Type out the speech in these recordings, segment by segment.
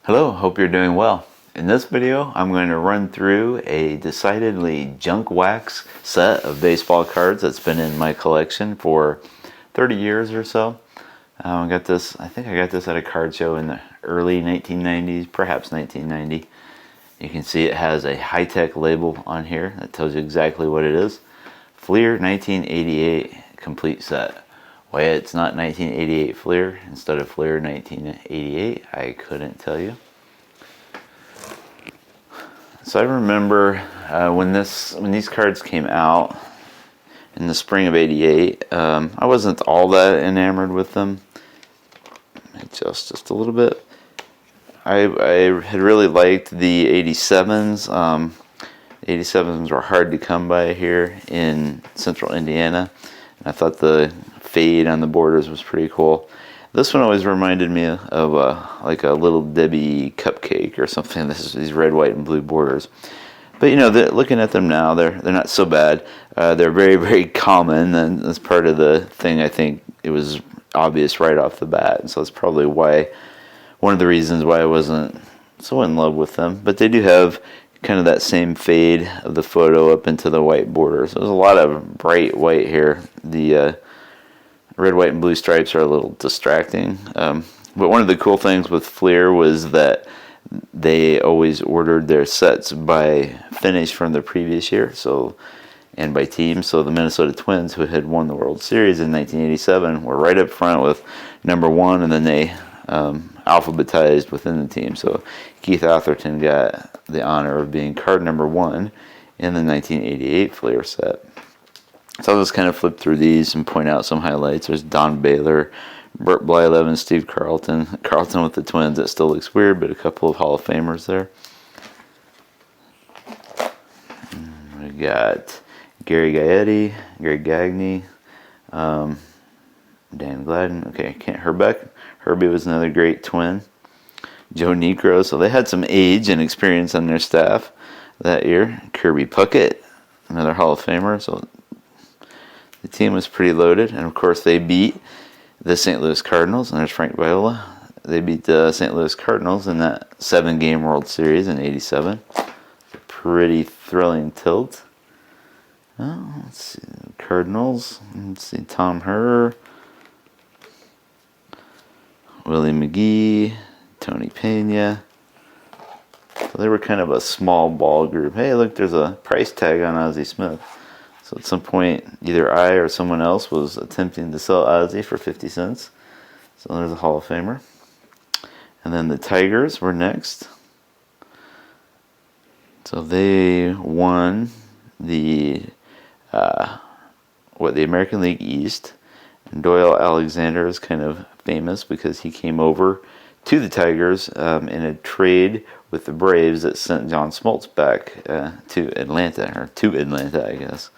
Hello, hope you're doing well. In this video, I'm going to run through a decidedly junk wax set of baseball cards that's been in my collection for 30 years or so. I think I got this at a card show in the early 1990s, perhaps 1990. You can see it has a high-tech label on here that tells you exactly what it is. Fleer 1988 complete set. Why it's not 1988 Fleer instead of Fleer 1988, I couldn't tell you. So I remember when these cards came out in the spring of '88. I wasn't all that enamored with them. Just a little bit. I had really liked the '87s. 87s were hard to come by here in central Indiana. And I thought the fade on the borders was pretty cool. This one always reminded me of like a Little Debbie cupcake or something. These red, white, and blue borders. But you know, looking at them now, they're not so bad. They're very, very common, and that's part of the thing. I think it was obvious right off the bat, and so that's probably one of the reasons why I wasn't so in love with them. But they do have kind of that same fade of the photo up into the white border. So there's a lot of bright white here. The red, white, and blue stripes are a little distracting. But one of the cool things with Fleer was that they always ordered their sets by finish from the previous year, and by team. So the Minnesota Twins, who had won the World Series in 1987, were right up front with number 1, and then they alphabetized within the team. So Keith Atherton got the honor of being card number 1 in the 1988 Fleer set. So I'll just kind of flip through these and point out some highlights. There's Don Baylor, Burt Blyleven, Steve Carlton. Carlton with the Twins, that still looks weird, but a couple of Hall of Famers there. We got Gary Gaetti, Gary Gagne, Dan Gladden. Okay, Herbeck. Herbie was another great Twin. Joe Niekro. So they had some age and experience on their staff that year. Kirby Puckett, another Hall of Famer. So the team was pretty loaded, and of course they beat the St. Louis Cardinals, and there's Frank Viola. They beat the St. Louis Cardinals in that 7-game World Series in '87. Pretty thrilling tilt. Let's see, Cardinals. Let's see, Tom Herr, Willie McGee, Tony Pena. So they were kind of a small ball group. Hey, look, there's a price tag on Ozzie Smith. So at some point, either I or someone else was attempting to sell Ozzie for 50 cents. So there's a Hall of Famer. And then the Tigers were next. So they won the American League East. And Doyle Alexander is kind of famous because he came over to the Tigers in a trade with the Braves that sent John Smoltz back to Atlanta, I guess.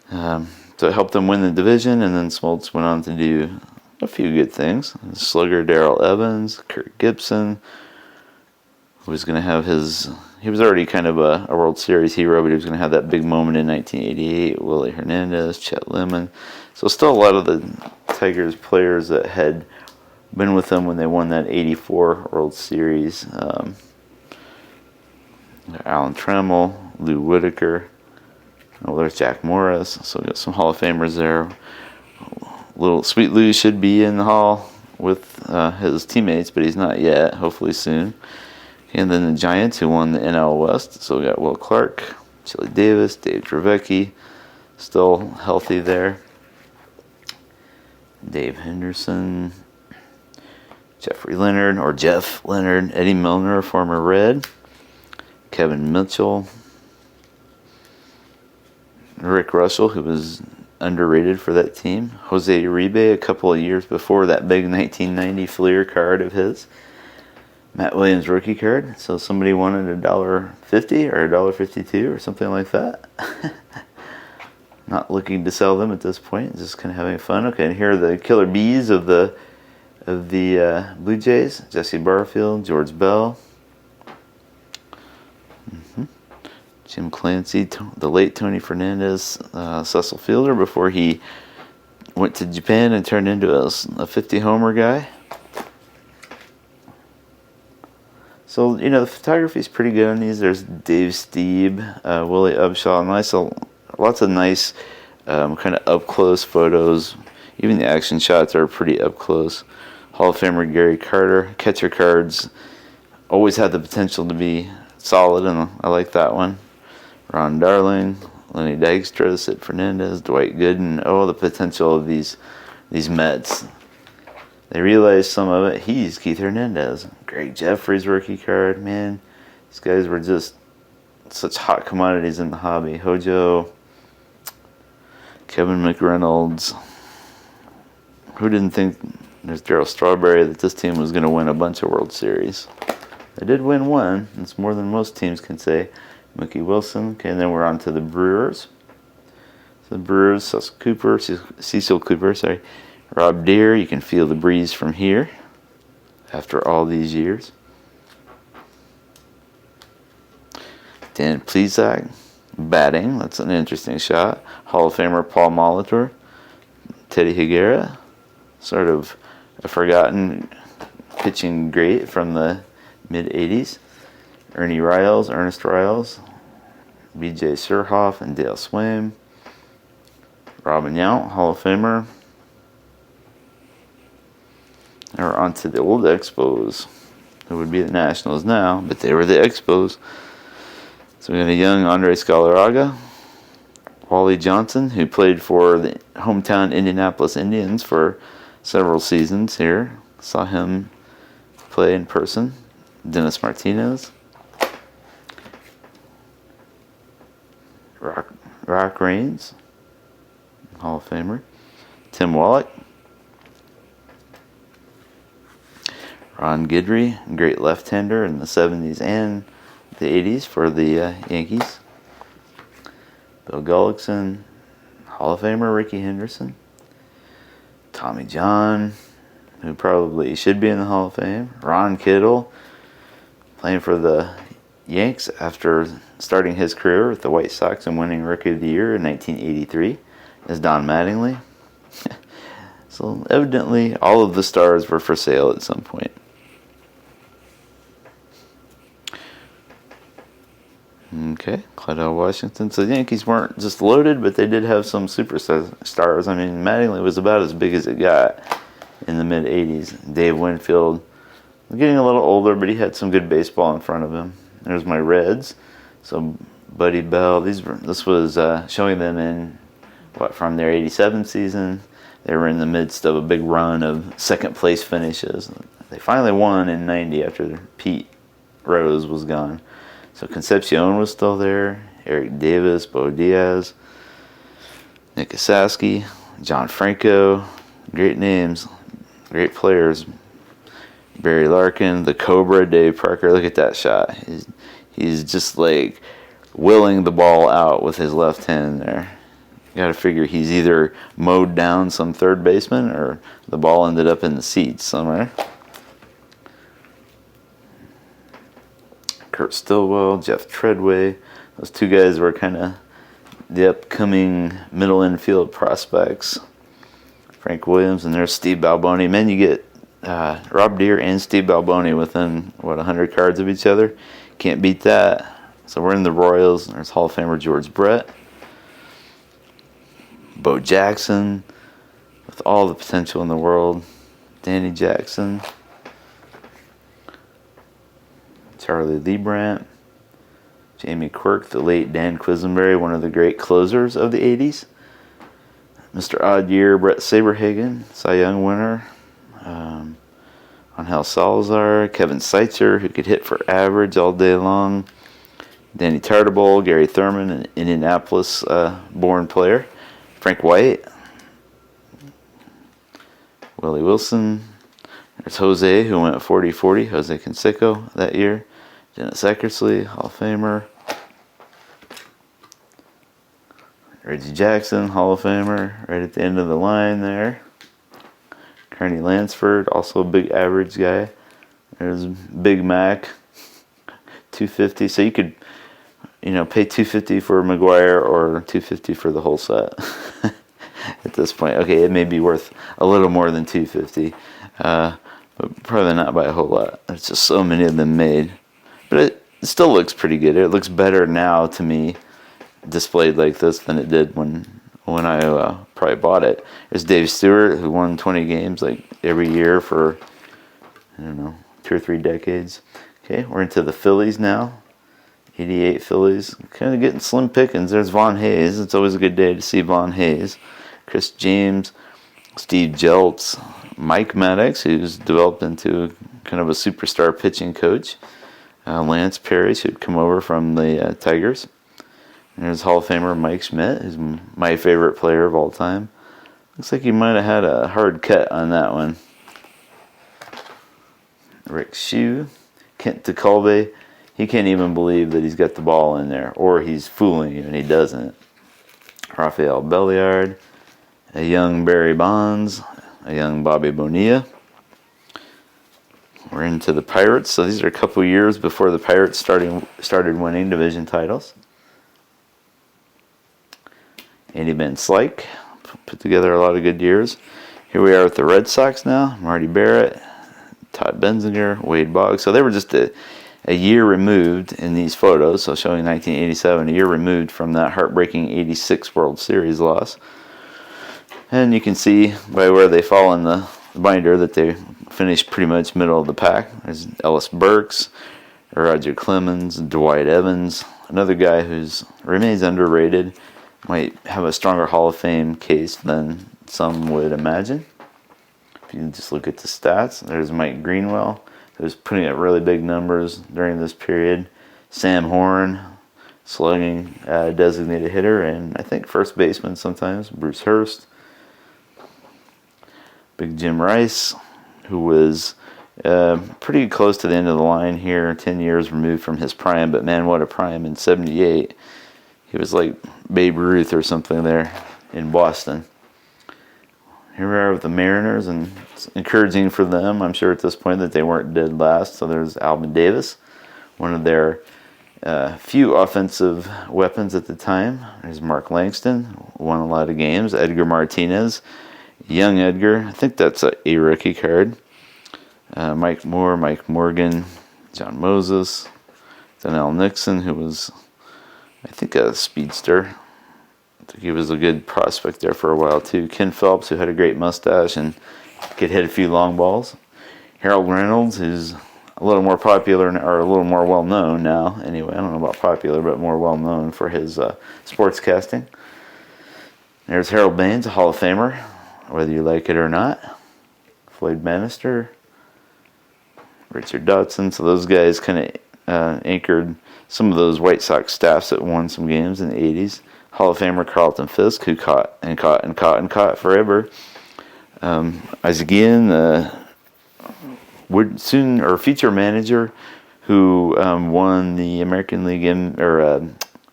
So it helped them win the division, and then Smoltz went on to do a few good things. Slugger Darrell Evans, Kirk Gibson, who was going to have he was already kind of a World Series hero, but he was going to have that big moment in 1988. Willie Hernandez, Chet Lemon. So still a lot of the Tigers players that had been with them when they won that '84 World Series. Alan Trammell, Lou Whitaker. Oh, there's Jack Morris. So we got some Hall of Famers there. Little Sweet Lou should be in the Hall with his teammates, but he's not yet. Hopefully soon. And then the Giants, who won the NL West. So we got Will Clark, Chili Davis, Dave Dravecky, still healthy there. Dave Henderson, Jeff Leonard, Eddie Milner, former Red, Kevin Mitchell, Rick Russell, who was underrated for that team, Jose Uribe a couple of years before that big 1990 Fleer card of his, Matt Williams rookie card. So somebody wanted $1.50 or $1.52 or something like that. Not looking to sell them at this point, just kind of having fun. Okay, and here are the killer bees of the Blue Jays: Jesse Barfield, George Bell, Jim Clancy, the late Tony Fernandez, Cecil Fielder before he went to Japan and turned into a 50 homer guy. So, the photography is pretty good on these. There's Dave Steeb, Willie Upshaw, lots of nice kind of up-close photos. Even the action shots are pretty up-close. Hall of Famer Gary Carter. Catcher cards always had the potential to be solid, and I like that one. Ron Darling, Lenny Dykstra, Sid Fernandez, Dwight Gooden. Oh, the potential of these Mets. They realized some of it. He's Keith Hernandez. Greg Jeffries rookie card. Man, these guys were just such hot commodities in the hobby. Hojo, Kevin McReynolds. Who didn't think, there's Darryl Strawberry, that this team was going to win a bunch of World Series? They did win one. It's more than most teams can say. Mookie Wilson. Okay, and then we're on to the Brewers. So the Brewers, Cecil Cooper, sorry. Rob Deere, you can feel the breeze from here after all these years. Dan Plesac, batting. That's an interesting shot. Hall of Famer Paul Molitor. Teddy Higuera, sort of a forgotten pitching great from the mid-'80s. Ernest Riles, B.J. Surhoff, and Dale Swaim. Robin Yount, Hall of Famer. Now we're on to the old Expos. It would be the Nationals now, but they were the Expos. So we got a young Andres Galarraga. Wally Johnson, who played for the hometown Indianapolis Indians for several seasons here. Saw him play in person. Dennis Martinez. Rock Raines, Hall of Famer. Tim Wallach. Ron Guidry, great left-hander in the 70s and the 80s for the Yankees. Bill Gullickson, Hall of Famer Ricky Henderson. Tommy John, who probably should be in the Hall of Fame. Ron Kittle, playing for the Yanks after starting his career with the White Sox and winning Rookie of the Year in 1983 as Don Mattingly. So evidently all of the stars were for sale at some point. Okay, Cladell Washington. So the Yankees weren't just loaded, but they did have some superstars. I mean, Mattingly was about as big as it got in the mid-'80s. Dave Winfield, getting a little older, but he had some good baseball in front of him. There's my Reds. So Buddy Bell. This was showing them in from their '87 season. They were in the midst of a big run of second-place finishes. They finally won in '90 after Pete Rose was gone. So Concepcion was still there, Eric Davis, Bo Diaz, Nick Asaski, John Franco, great names, great players. Barry Larkin, the Cobra, Dave Parker. Look at that shot. He's just like willing the ball out with his left hand there. You got to figure he's either mowed down some third baseman or the ball ended up in the seats somewhere. Kurt Stillwell, Jeff Treadway. Those two guys were kind of the upcoming middle infield prospects. Frank Williams, and there's Steve Balboni. Man, you get Rob Deere and Steve Balboni within, 100 cards of each other. Can't beat that. So we're in the Royals. There's Hall of Famer George Brett. Bo Jackson, with all the potential in the world. Danny Jackson. Charlie Leibrandt, Jamie Quirk, the late Dan Quisenberry, one of the great closers of the 80s. Mr. Odd Year, Brett Saberhagen, Cy Young winner. Angel Salazar, Kevin Seitzer, who could hit for average all day long. Danny Tartabull, Gary Thurman, an Indianapolis born player. Frank White, Willie Wilson. There's Jose, who went 40-40, Jose Canseco that year. Dennis Eckersley, Hall of Famer. Reggie Jackson, Hall of Famer, right at the end of the line there. Kearney Lansford, also a big average guy. There's Big Mac, $250. So you could, pay $250 for McGuire or $250 for the whole set at this point. Okay, it may be worth a little more than $250. But probably not by a whole lot. There's just so many of them made. but it still looks pretty good. It looks better now to me, displayed like this, than it did when I probably bought it. There's Dave Stewart, who won 20 games like every year for, I don't know, 2 or 3 decades. Okay, we're into the Phillies now. 88 Phillies. Kind of getting slim pickings. There's Von Hayes. It's always a good day to see Von Hayes. Chris James, Steve Jeltz, Mike Maddox, who's developed into kind of a superstar pitching coach. Lance Parrish, who'd come over from the Tigers. And there's Hall of Famer Mike Schmidt, who's my favorite player of all time. Looks like he might have had a hard cut on that one. Rick Shue, Kent DeCalve. He can't even believe that he's got the ball in there, or he's fooling you, and he doesn't. Rafael Belliard, a young Barry Bonds, a young Bobby Bonilla. We're into the Pirates, so these are a couple years before the Pirates started winning division titles. Andy Van Slyke put together a lot of good years. Here we are with the Red Sox now. Marty Barrett, Todd Benzinger, Wade Boggs. So they were just a year removed in these photos, so showing 1987, a year removed from that heartbreaking 86 World Series loss. And you can see by where they fall in the binder that they finished pretty much middle of the pack. There's Ellis Burks, Roger Clemens, Dwight Evans, another guy who's remains underrated, might have a stronger Hall of Fame case than some would imagine. If you just look at the stats, there's Mike Greenwell, who's putting up really big numbers during this period. Sam Horn, slugging designated hitter, and I think first baseman sometimes. Bruce Hurst. Big Jim Rice, who was pretty close to the end of the line here, 10 years removed from his prime, but man, what a prime in 78. He was like Babe Ruth or something there in Boston. Here we are with the Mariners, and it's encouraging for them, I'm sure at this point, that they weren't dead last. So there's Alvin Davis, one of their few offensive weapons at the time. There's Mark Langston, won a lot of games. Edgar Martinez, young Edgar, I think that's a rookie card. Mike Moore, Mike Morgan, John Moses, Donnell Nixon, who was, I think, a speedster. I think he was a good prospect there for a while too. Ken Phelps, who had a great mustache and could hit a few long balls. Harold Reynolds, who's a little more popular, or a little more well-known now. Anyway, I don't know about popular, but more well-known for his sportscasting. There's Harold Baines, a Hall of Famer, whether you like it or not. Floyd Bannister, Richard Dotson. So those guys kind of anchored some of those White Sox staffs that won some games in the 80s. Hall of Famer Carlton Fisk, who caught forever. Isaac Guillen, feature manager, who won the American League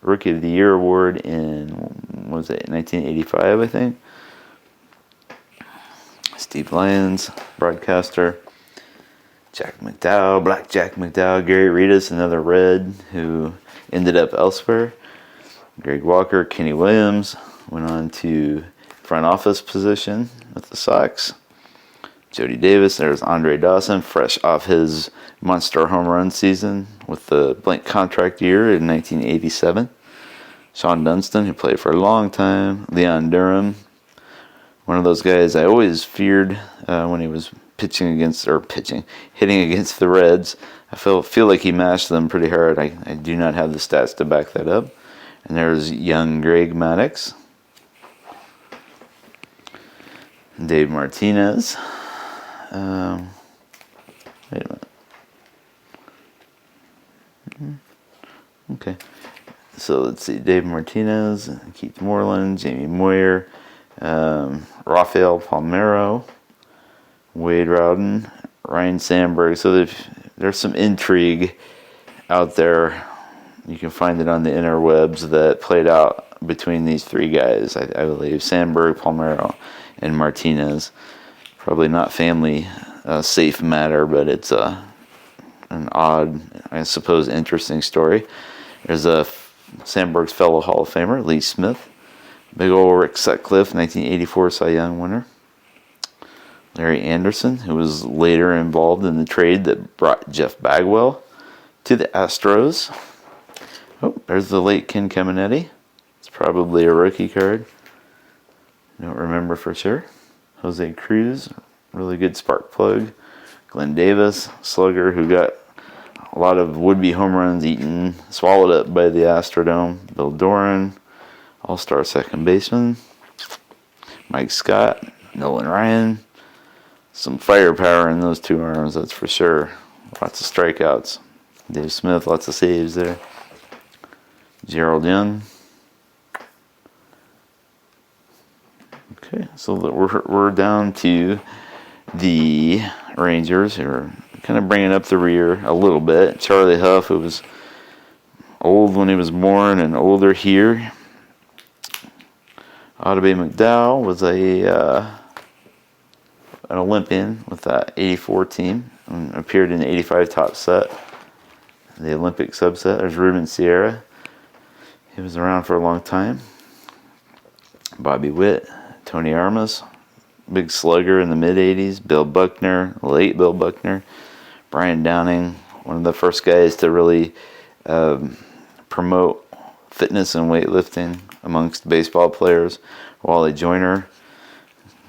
Rookie of the Year award in, what was it, 1985, I think. Steve Lyons, broadcaster. Jack McDowell, Black Jack McDowell, Gary Reedus, another Red who ended up elsewhere. Greg Walker, Kenny Williams went on to front office position with the Sox. Jody Davis, there's Andre Dawson, fresh off his monster home run season with the blank contract year in 1987. Sean Dunston, who played for a long time. Leon Durham, one of those guys I always feared when he was hitting against the Reds. I feel like he mashed them pretty hard. I do not have the stats to back that up. And there's young Greg Maddux. Dave Martinez. Wait a minute. Okay. So let's see. Dave Martinez, Keith Moreland, Jamie Moyer, Rafael Palmeiro, Wade Rowden, Ryan Sandberg. So there's some intrigue out there. You can find it on the interwebs that played out between these three guys, I believe. Sandberg, Palmeiro, and Martinez. Probably not family safe matter, but it's an odd, I suppose, interesting story. There's Sandberg's fellow Hall of Famer, Lee Smith. Big old Rick Sutcliffe, 1984 Cy Young winner. Larry Anderson, who was later involved in the trade that brought Jeff Bagwell to the Astros. Oh, there's the late Ken Caminiti. It's probably a rookie card. Don't remember for sure. Jose Cruz, really good spark plug. Glenn Davis, slugger who got a lot of would-be home runs swallowed up by the Astrodome. Bill Doran, all-star second baseman. Mike Scott, Nolan Ryan. Some firepower in those two arms, that's for sure. Lots of strikeouts. Dave Smith, lots of saves there. Gerald Young. Okay, so we're down to the Rangers, who are kind of bringing up the rear a little bit. Charlie Huff, who was old when he was born and older here. Audubey McDowell was an Olympian with that 84 team and appeared in the 85 top set, the Olympic subset. There's Ruben Sierra. He was around for a long time. Bobby Witt, Tony Armas, big slugger in the mid-'80s. Bill Buckner, late Bill Buckner. Brian Downing, one of the first guys to really promote fitness and weightlifting amongst baseball players. Wally Joyner,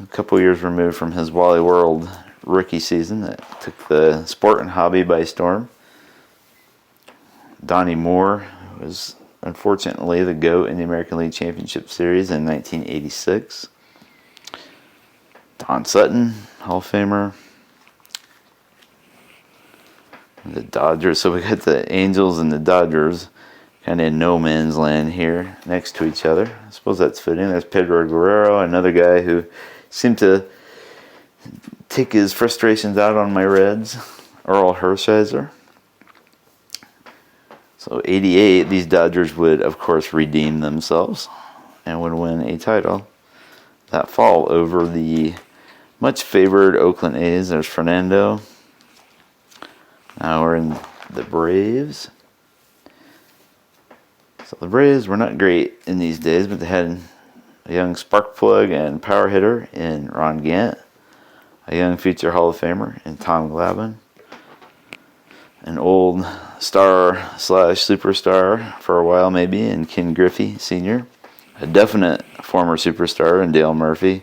a couple years removed from his Wally World rookie season that took the sport and hobby by storm. Donnie Moore was unfortunately the GOAT in the American League Championship Series in 1986. Don Sutton, Hall of Famer. The Dodgers, so we got the Angels and the Dodgers kind of in no man's land here next to each other. I suppose that's fitting. There's Pedro Guerrero, another guy who seemed to take his frustrations out on my Reds. Earl Hershiser. So 88, these Dodgers would, of course, redeem themselves and would win a title that fall over the much favored Oakland A's. There's Fernando. Now we're in the Braves. So the Braves were not great in these days, but they had a young spark plug and power hitter in Ron Gant, a young future Hall of Famer in Tom Glavine, an old star/superstar for a while maybe in Ken Griffey Sr., a definite former superstar in Dale Murphy,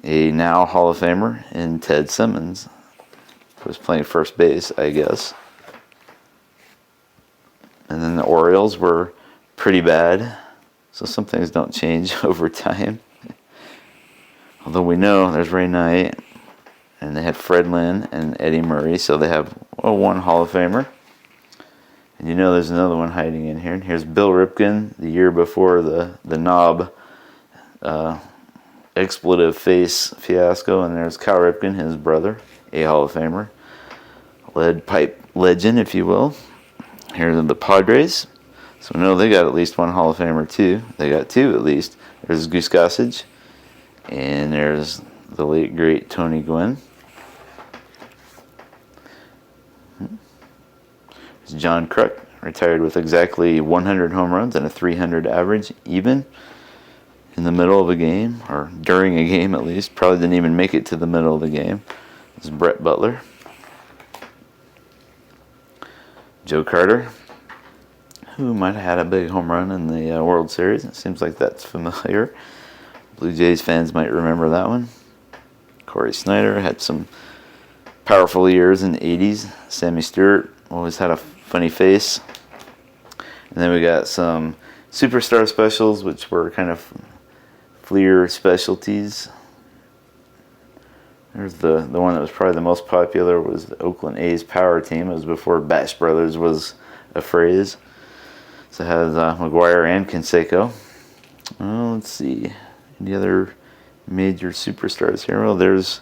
a now Hall of Famer in Ted Simmons, who was playing first base, I guess. And then the Orioles were pretty bad, so some things don't change over time. Although we know there's Ray Knight, and they had Fred Lynn and Eddie Murray, so they have one Hall of Famer. And you know there's another one hiding in here. And here's Bill Ripken, the year before the knob expletive face fiasco. And there's Cal Ripken, his brother, a Hall of Famer. Lead pipe legend, if you will. Here are the Padres. So we know they got at least one Hall of Famer, too. They got two, at least. There's Goose Gossage. And there's the late, great Tony Gwynn. There's John Kruk, retired with exactly 100 home runs and a 300 average, even in the middle of a game, or during a game at least. Probably didn't even make it to the middle of the game. This is Brett Butler. Joe Carter, who might have had a big home run in the World Series. It seems like that's familiar. Blue Jays fans might remember that one. Corey Snyder had some powerful years in the 80s. Sammy Stewart always had a funny face. And then we got some superstar specials, which were kind of Fleer specialties. There's the one that was probably the most popular was the Oakland A's power team. It was before Bash Brothers was a phrase. So it has McGuire and Canseco. Well, let's see. Any other major superstars here? Well, there's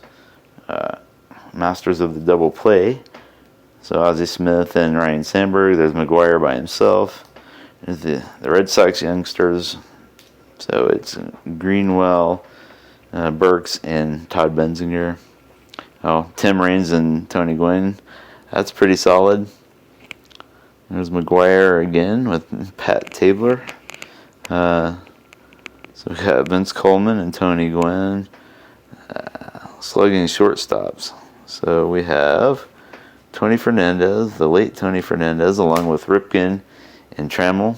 masters of the double play. So Ozzie Smith and Ryan Sandberg. There's McGuire by himself. There's the Red Sox youngsters. So it's Greenwell, Burks, and Todd Benzinger. Oh, Tim Raines and Tony Gwynn. That's pretty solid. There's McGuire again with Pat Tabler. So we got Vince Coleman and Tony Gwynn. Slugging shortstops. So we have Tony Fernandez, the late Tony Fernandez, along with Ripken and Trammell.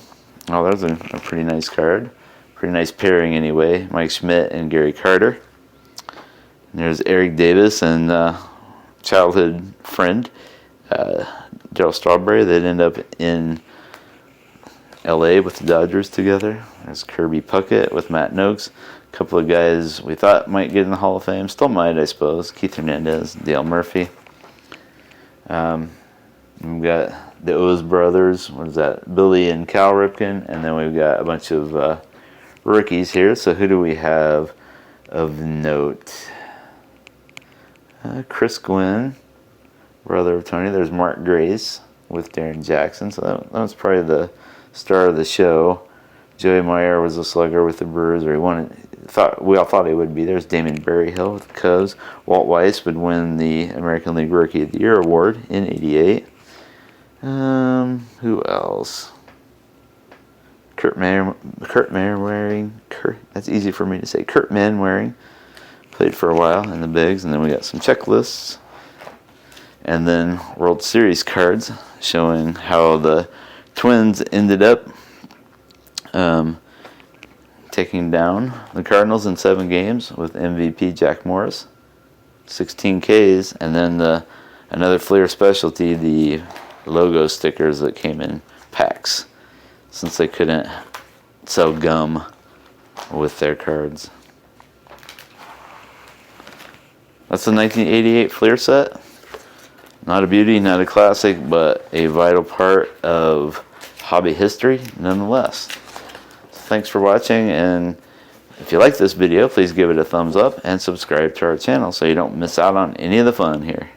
Oh, that's a pretty nice card. Pretty nice pairing anyway. Mike Schmidt and Gary Carter. And there's Eric Davis and childhood friend Darryl Strawberry. They'd end up in LA with the Dodgers together. There's Kirby Puckett with Matt Noakes. A couple of guys we thought might get in the Hall of Fame. Still might, I suppose. Keith Hernandez, Dale Murphy. We've got the O's brothers. What is that? Billy and Cal Ripken. And then we've got a bunch of rookies here. So who do we have of note? Chris Gwynn, brother of Tony. There's Mark Grace with Darren Jackson. So that was probably the star of the show. Joey Meyer was a slugger with the Brewers, or we all thought he would be. There's Damon Berryhill with the Cubs. Walt Weiss would win the American League Rookie of the Year award in '88. Who else? Kurt Manwaring. That's easy for me to say. Kurt Manwaring played for a while in the bigs, and then we got some checklists, and then World Series cards showing how the Twins ended up taking down the Cardinals in 7 games with MVP Jack Morris, 16 Ks, and then another Fleer specialty, the logo stickers that came in packs, since they couldn't sell gum with their cards. That's the 1988 Fleer set. Not a beauty, not a classic, but a vital part of hobby history nonetheless. Thanks for watching, and if you like this video, please give it a thumbs up and subscribe to our channel so you don't miss out on any of the fun here.